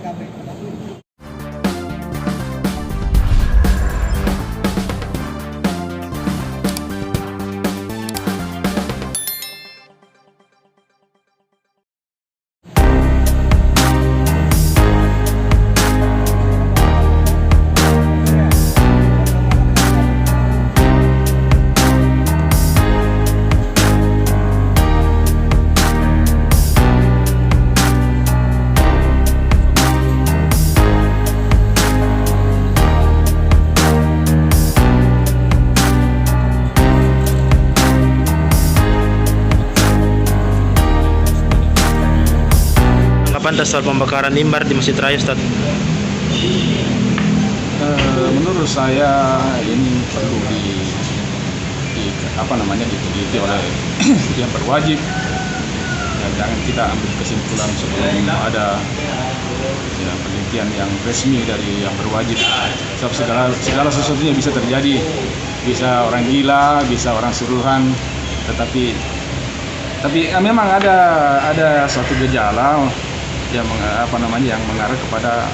TKP. Dasar pembakaran limbar di Masjid Raya, Ustaz? Menurut saya ini perlu diteliti oleh yang berwajib. Ya, jangan kita ambil kesimpulan sebelum ada penelitian yang resmi dari yang berwajib. Sebab segala sesuatunya bisa terjadi, bisa orang gila, bisa orang suruhan, tetapi memang ada suatu gejala yang mengarah kepada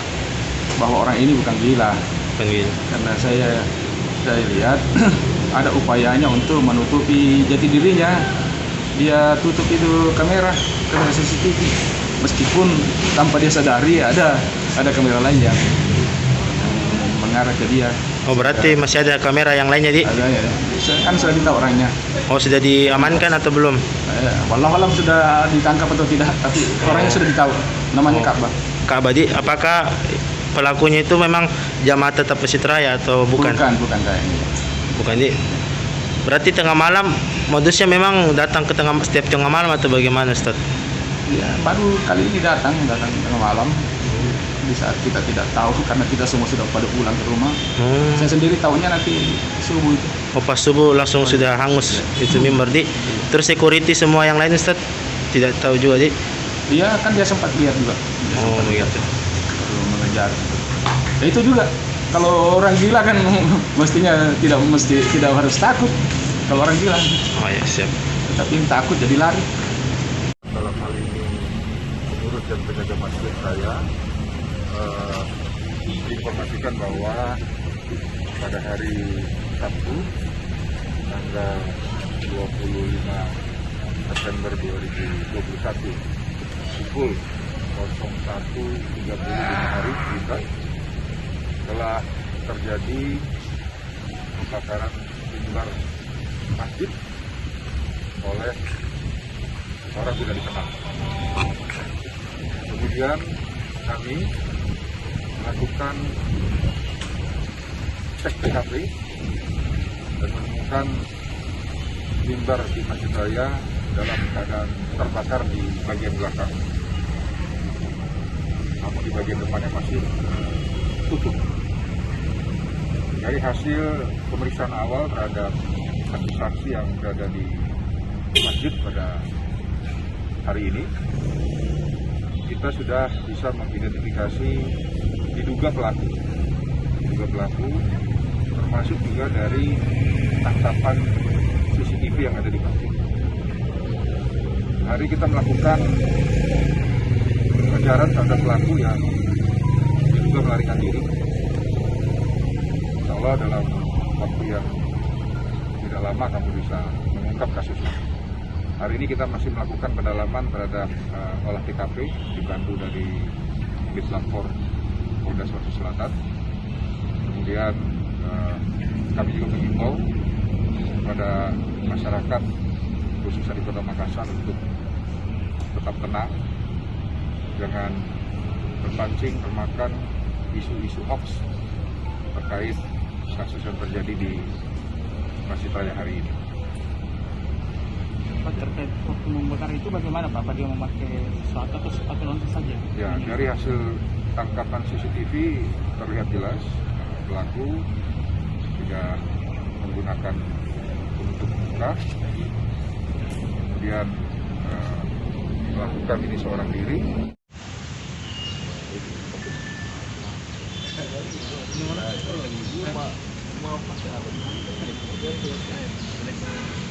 bahwa orang ini bukan gila. Karena saya lihat ada upayanya untuk menutupi jati dirinya. Dia tutup itu kamera CCTV, meskipun tanpa dia sadari ada kamera lain yang mengarah ke dia. Oh, berarti masih ada kamera yang lainnya, Di? Ada ya. Kan sudah ditahu orangnya. Oh, sudah diamankan atau belum? Wallahualam sudah ditangkap atau tidak, tapi orangnya sudah ditahu. Namanya Ka'bah. Ka'bah, Di. Apakah pelakunya itu memang jamaah tetap Masjid Raya atau bukan? Bukan kayaknya. Bukan, Di. Berarti tengah malam modusnya memang datang setiap tengah malam atau bagaimana, Ustaz? Ya, baru kali ini datang tengah malam. Di saat kita tidak tahu karena kita semua sudah pada pulang ke rumah. Saya sendiri tahunya nanti subuh itu. Oh, pas subuh langsung sudah hangus itu mimbar, Di. Terus security semua yang lain, Ustaz? Tidak tahu juga, Di. Dia sempat lihat juga. Begitu. Mengejar. Ya, itu juga. Kalau orang gila kan mestinya tidak harus takut. Kalau orang gila. Oh ya, siap. Tapi takut jadi lari. Dalam hal ini pengurus dan penjaga masjid saya diinformasikan bahwa pada hari Sabtu tanggal 25 September 2021 pukul 01.30 dini hari telah terjadi pembakaran mimbar masjid oleh orang tidak dikenal. Kemudian kami melakukan cek TKP dan menemukan mimbar di Masjid Raya dalam keadaan terbakar di bagian belakang, namun di bagian depannya masih tutup. Dari hasil pemeriksaan awal terhadap saksi-saksi yang berada di masjid pada hari ini, kita sudah bisa mengidentifikasi diduga pelaku, termasuk juga dari tangkapan CCTV yang ada di masjid. Hari kita melakukan pengejaran terhadap pelaku yang diduga melarikan diri. Insya Allah dalam waktu yang tidak lama kami bisa mengungkap kasus ini. Hari ini kita masih melakukan pendalaman terhadap olah TKP dibantu dari Bitlanfor Polda Sulawesi Selatan. Kemudian kami juga mengimbau kepada masyarakat khususnya di Kota Makassar untuk tetap tenang, jangan terpancing termakan isu-isu hoax terkait kasus yang terjadi di Masjid Raya hari ini. Pak, terkait waktu membakar itu bagaimana, Pak? Apa dia memakai sesuatu atau langsung saja? Ya, dari hasil tangkapan CCTV terlihat jelas pelaku tidak menggunakan penutup muka, kemudian melakukan ini seorang diri. Ini